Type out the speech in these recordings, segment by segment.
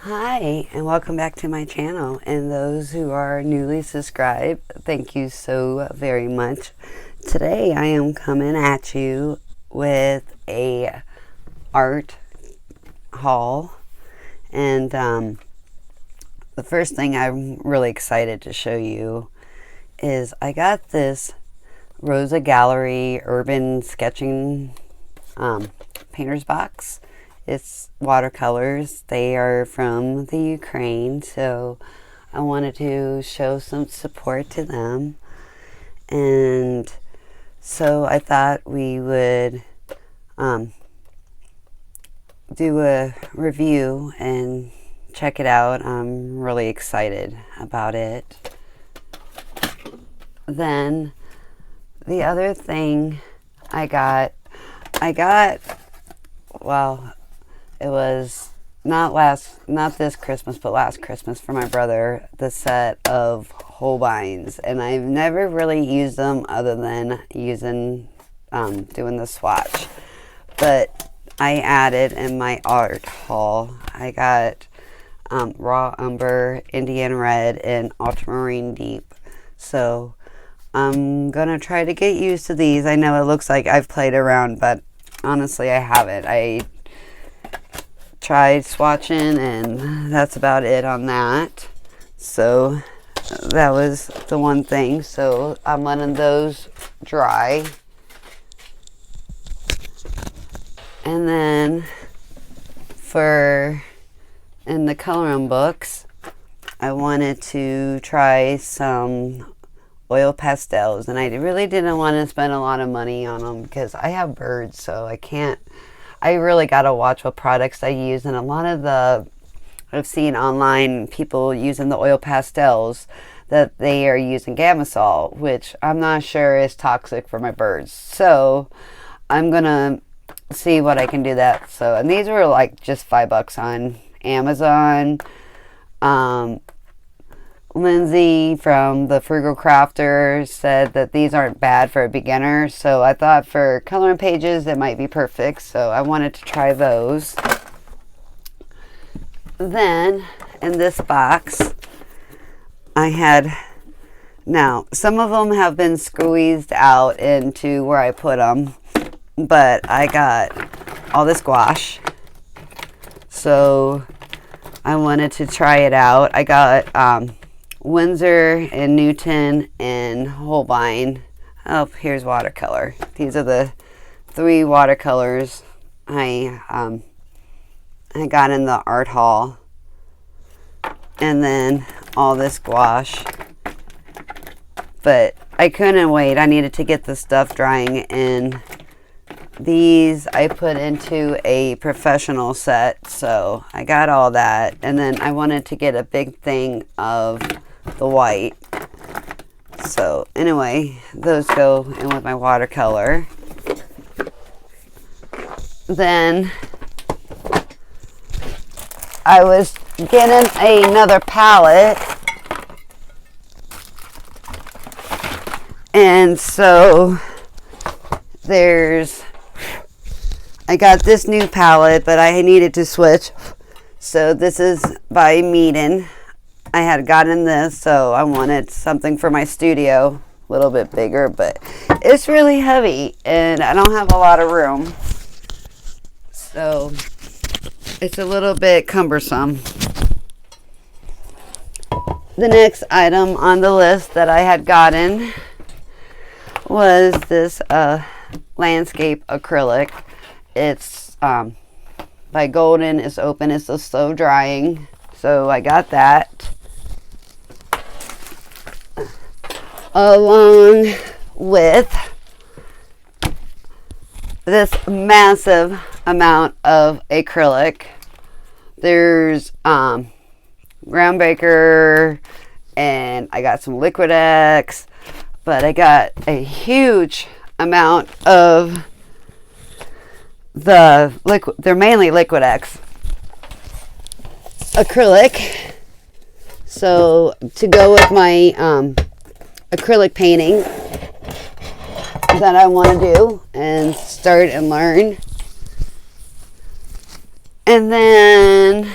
Hi, and welcome back to my channel. And those who are newly subscribed, thank you so very much. Today I am coming at you with a art haul. And the first thing I'm really excited to show you is I got this Rosa Gallery urban sketching painter's box. It's watercolors. They are from the Ukraine, so I wanted to show some support to them. And so I thought we would do a review and check it out. I'm really excited about it. Then the other thing I got, well, it was not this Christmas, but last Christmas for my brother, the set of Holbeins. And I've never really used them other than doing the swatch. But I added in my art haul, I got raw umber, Indian red, and ultramarine deep. So I'm gonna try to get used to these. I know it looks like I've played around, but honestly I haven't. I tried swatching and that's about it on that. So that was the one thing. So I'm letting those dry. And then in the coloring books, I wanted to try some oil pastels, and I really didn't want to spend a lot of money on them because I have birds, so I really got to watch what products I use. And a lot of I've seen online people using the oil pastels that they are using Gamasol, which I'm not sure is toxic for my birds. So I'm gonna see what I can do that. So, and these were like just $5 on Amazon. Lindsay from the Frugal Crafter said that these aren't bad for a beginner, so I thought for coloring pages it might be perfect, so I wanted to try those. Then in this box now some of them have been squeezed out into where I put them, but I got all this gouache, so I wanted to try it out. I got Windsor and Newton and Holbein. Oh, here's watercolor. These are the 3 watercolors I got in the art haul. And then all this gouache. But I couldn't wait. I needed to get the stuff drying, and these I put into a professional set, so I got all that. And then I wanted to get a big thing of the white. So anyway, those go in with my watercolor. Then I was getting another palette, and so I got this new palette, but I needed to switch. So this is by Meeden. I had gotten this, so I wanted something for my studio, a little bit bigger, but it's really heavy and I don't have a lot of room. So it's a little bit cumbersome. The next item on the list that I had gotten was this landscape acrylic. It's by Golden. It's open. It's still slow drying. So I got that. Along with this massive amount of acrylic. There's Groundbreaker, and I got some Liquid-X, but I got a huge amount of they're mainly Liquid-X acrylic. So to go with my acrylic painting that I want to do and start and learn. And then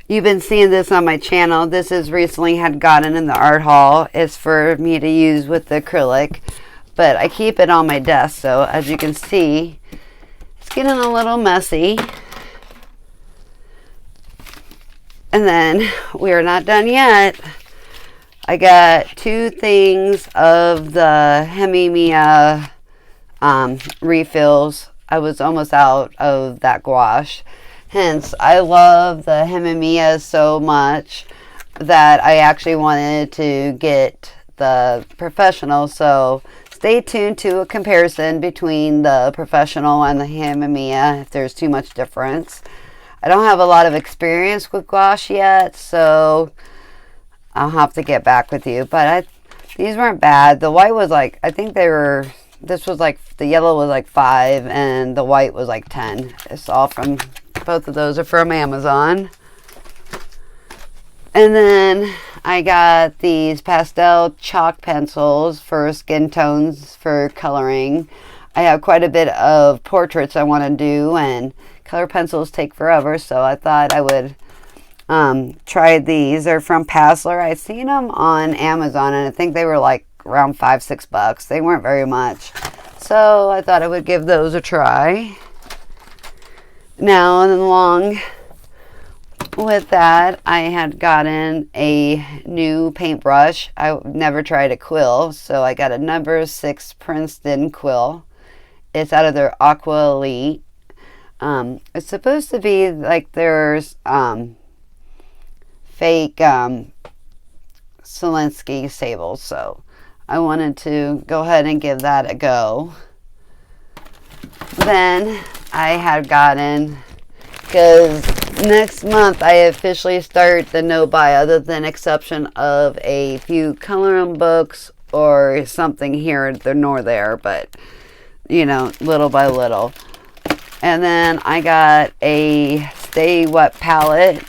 you've been seeing this on my channel. This is recently had gotten in the art haul. It's for me to use with the acrylic, but I keep it on my desk, so as you can see, it's getting a little messy. And then we are not done yet. I got 2 things of the Hemimia refills. I was almost out of that gouache. Hence, I love the Hemimia so much that I actually wanted to get the professional. So stay tuned to a comparison between the professional and the Hemimia if there's too much difference. I don't have a lot of experience with gouache yet, so I'll have to get back with you. But these weren't bad. The white was like, I think they were, this was like, the yellow was like 5 and the white was like 10. It's all from, both of those are from Amazon. And then I got these pastel chalk pencils for skin tones for coloring. I have quite a bit of portraits I want to do, and color pencils take forever, so I thought I would try these. They're from Passler. I'd seen them on Amazon, and I think they were like around $5-6. They weren't very much, so I thought I would give those a try. Now, and along with that, I had gotten a new paintbrush. I never tried a quill, so I got a number 6 Princeton quill. It's out of their Aqua Elite. It's supposed to be like there's fake Zelensky sables, so I wanted to go ahead and give that a go. Then I had gotten, because next month I officially start the no buy other than exception of a few coloring books or something here nor there, but you know, little by little. And then I got a Stay Wet palette.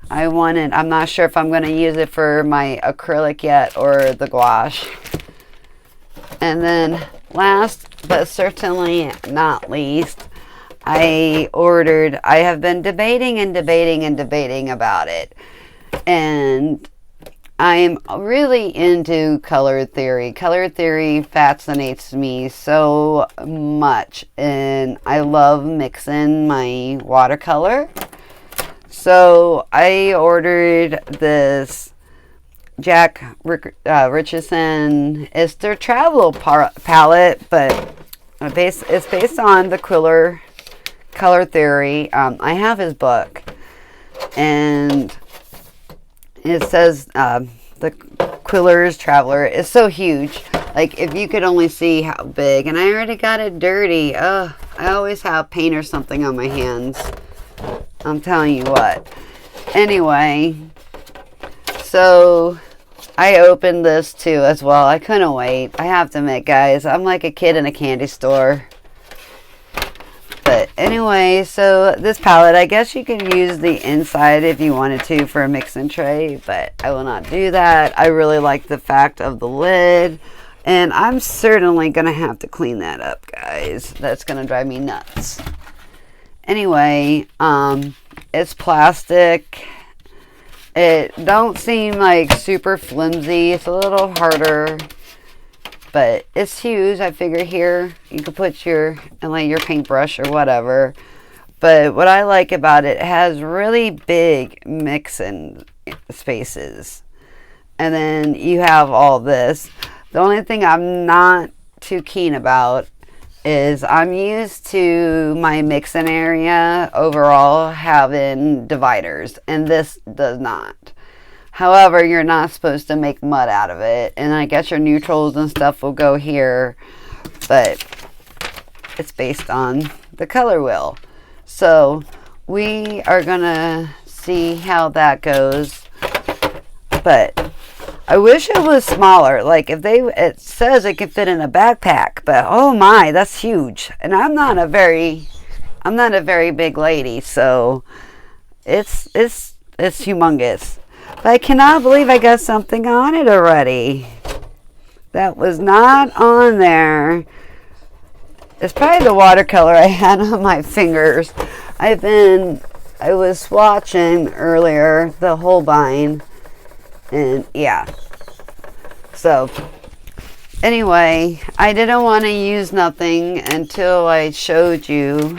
I'm not sure if I'm going to use it for my acrylic yet or the gouache. And then last but certainly not least, I have been debating about it. And I'm really into color theory. Color theory fascinates me so much, and I love mixing my watercolor. So I ordered this Jack Richardson. It's their travel palette, but it's based on the Quiller color theory. I have his book, and it says the Quiller's Traveler is so huge. Like, if you could only see how big. And I already got it dirty. I always have paint or something on my hands. I'm telling you what. Anyway, so I opened this too as well. I couldn't wait. I have to admit, guys, I'm like a kid in a candy store. But anyway, so this palette, I guess you can use the inside if you wanted to for a mixing tray, but I will not do that. I really like the fact of the lid, and I'm certainly going to have to clean that up, guys. That's going to drive me nuts. Anyway, it's plastic. It don't seem like super flimsy. It's a little harder, but it's huge. I figure here you can put your paintbrush or whatever. But what I like about it, it has really big mixing spaces. And then you have all this. The only thing I'm not too keen about is I'm used to my mixing area overall having dividers, and this does not. However, you're not supposed to make mud out of it, and I guess your neutrals and stuff will go here, but it's based on the color wheel. So we are gonna see how that goes, but I wish it was smaller. Like, it says it can fit in a backpack, but oh my, that's huge. And I'm not a very big lady, so it's humongous. But I cannot believe I got something on it already. That was not on there. It's probably the watercolor I had on my fingers. I've been I was swatching earlier the Holbein, and yeah. So anyway, I didn't want to use nothing until I showed you,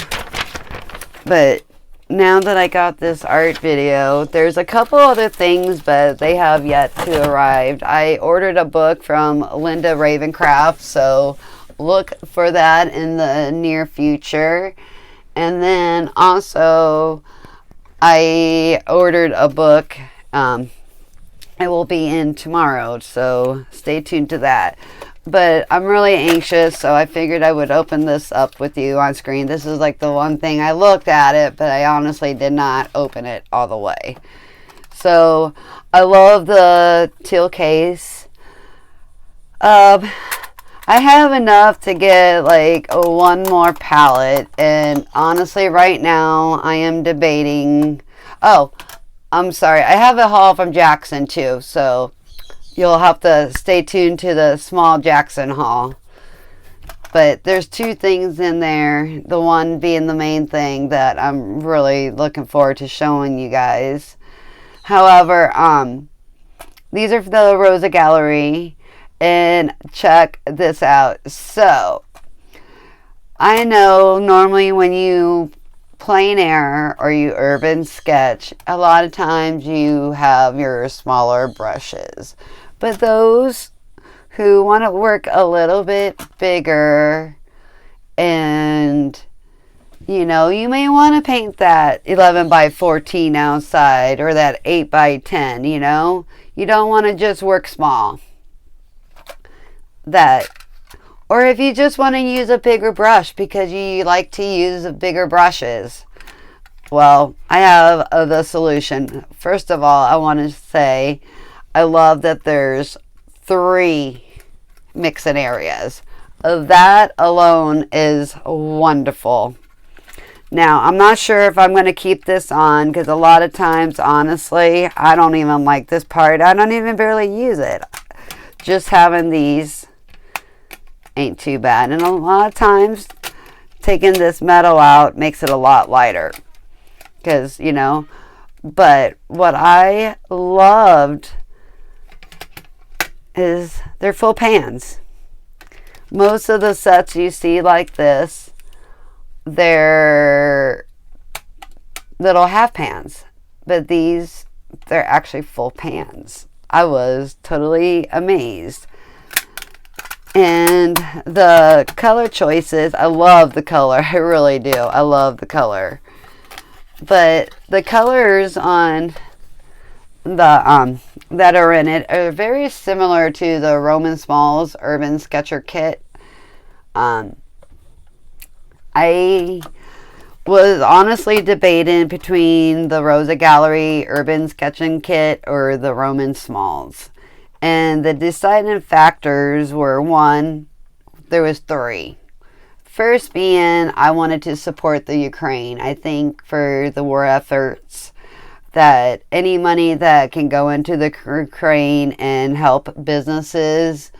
but now that I got this art video, there's a couple other things, but they have yet to arrive. I ordered a book from Linda Ravencraft, so look for that in the near future. And then also I ordered a book. It will be in tomorrow, so stay tuned to that. But I'm really anxious, so I figured I would open this up with you on screen. This is like the one thing I looked at it, but I honestly did not open it all the way. So I love the teal case. I have enough to get like one more palette, and honestly right now I am debating. Oh, I'm sorry, I have a haul from Jackson too, so you'll have to stay tuned to the small Jackson haul. But there's two things in there, the one being the main thing that I'm really looking forward to showing you guys. However, these are the Rosa Gallery, and check this out. So I know normally when you plein air or you urban sketch, a lot of times you have your smaller brushes. But those who want to work a little bit bigger, and you know, you may want to paint that 11 by 14 outside or that 8 by 10, you know, you don't want to just work small. That, or if you just want to use a bigger brush because you like to use bigger brushes, well, I have the solution. First of all, I want to say I love that there's 3 mixing areas. That alone is wonderful. Now, I'm not sure if I'm going to keep this on, because a lot of times, honestly, I don't even like this part. I don't even barely use it. Just having these ain't too bad. And a lot of times, taking this metal out makes it a lot lighter. Because, you know, but what I loved is they're full pans. Most of the sets you see like this, they're little half pans, but these, they're actually full pans. I was totally amazed. And the color choices, I love the color. I really do. I love the color. But the colors on the that are in it are very similar to the Roman Smalls Urban Sketcher Kit. I was honestly debating between the Rosa Gallery Urban Sketching Kit or the Roman Smalls. And the deciding factors were, one, there was 3. First being, I wanted to support the Ukraine. I think for the war efforts, that any money that can go into the Ukraine and help businesses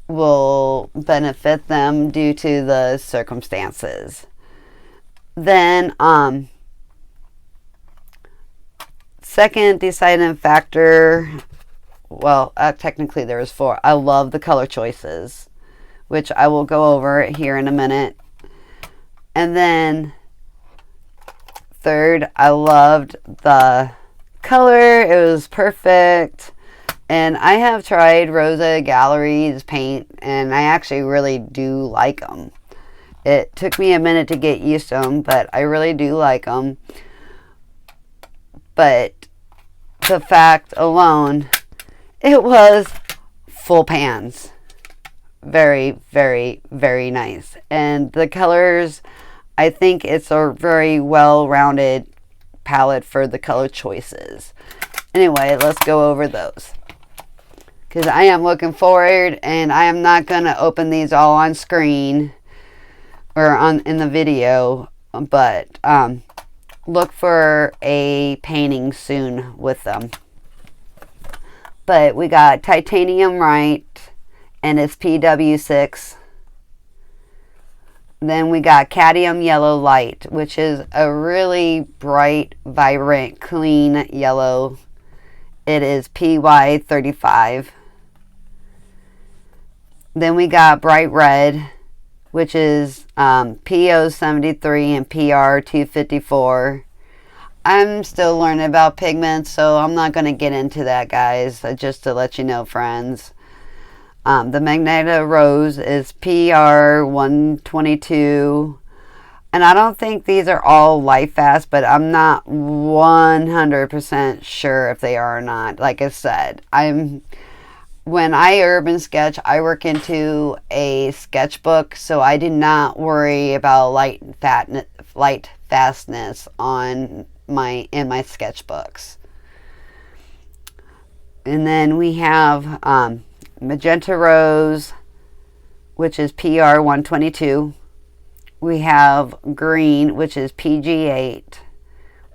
will benefit them due to the circumstances. Then, second deciding factor, well, technically there was 4. I love the color choices, which I will go over here in a minute. And then third, I loved the color. It was perfect. And I have tried Rosa Gallery's paint, and I actually really do like them. It took me a minute to get used to them, but I really do like them. But the fact alone, it was full pans. Very, very, very nice. And the colors, I think it's a very well-rounded palette for the color choices. Anyway, let's go over those, because I am looking forward, and I am not going to open these all on screen or in the video, but look for a painting soon with them. But we got Titanium Right, and it's PW6. Then we got cadmium yellow light, which is a really bright, vibrant, clean yellow. It is PY35. Then we got bright red, which is PO73 and PR254. I'm still learning about pigments, so I'm not going to get into that, guys, just to let you know, friends. The Magneto Rose is PR122. And I don't think these are all light fast, but I'm not 100% sure if they are or not. Like I said, when I urban sketch, I work into a sketchbook, so I do not worry about light fastness in my sketchbooks. And then we have Magenta Rose, which is PR122. We have green, which is PG8.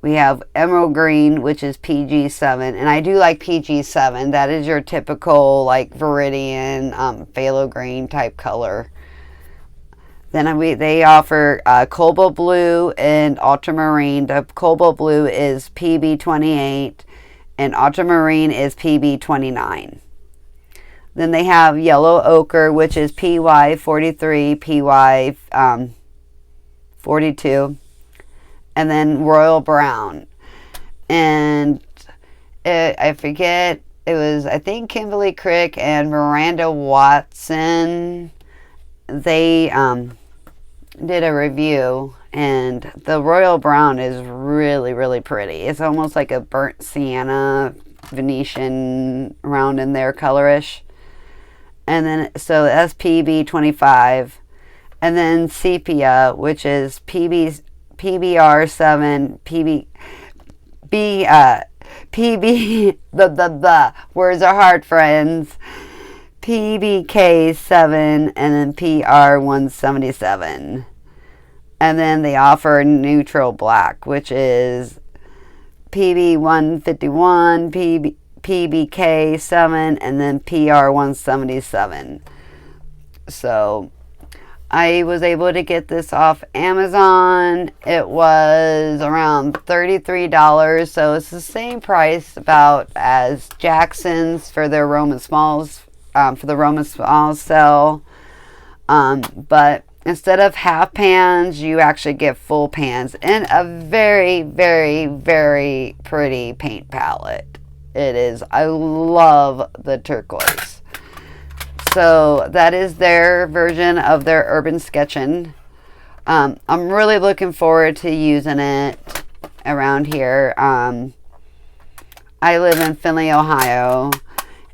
We have emerald green, which is PG7. And I do like PG7. That is your typical, like, Viridian, phthalo green type color. Then they offer cobalt blue and ultramarine. The cobalt blue is PB28 and ultramarine is PB29. Then they have yellow ochre, which is PY43, PY42, and then royal brown. And I forget, it was, I think, Kimberly Crick and Miranda Watson. They did a review, and the royal brown is really, really pretty. It's almost like a burnt sienna, Venetian around in there colorish. And then, so that's PB25. And then sepia, which is PBR7, words are hard, friends. PBK7, and then PR177. And then they offer neutral black, which is PB151, PBK7, and then PR177. So I was able to get this off Amazon. It was around $33, so it's the same price about as Jackson's for their Roman Smalls, for the Roman Smalls sale. But instead of half pans, you actually get full pans and a very, very, very pretty paint palette. It is. I love the turquoise. So that is their version of their urban sketching. I'm really looking forward to using it around here. I live in Findlay, Ohio.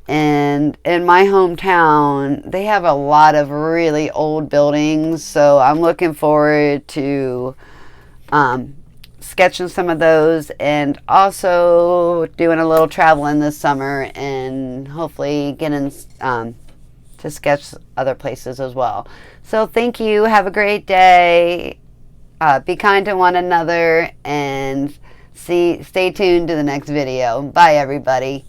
And in my hometown, they have a lot of really old buildings. So I'm looking forward to sketching some of those, and also doing a little traveling this summer, and hopefully getting to sketch other places as well. So thank you. Have a great day. Be kind to one another, and stay tuned to the next video. Bye, everybody.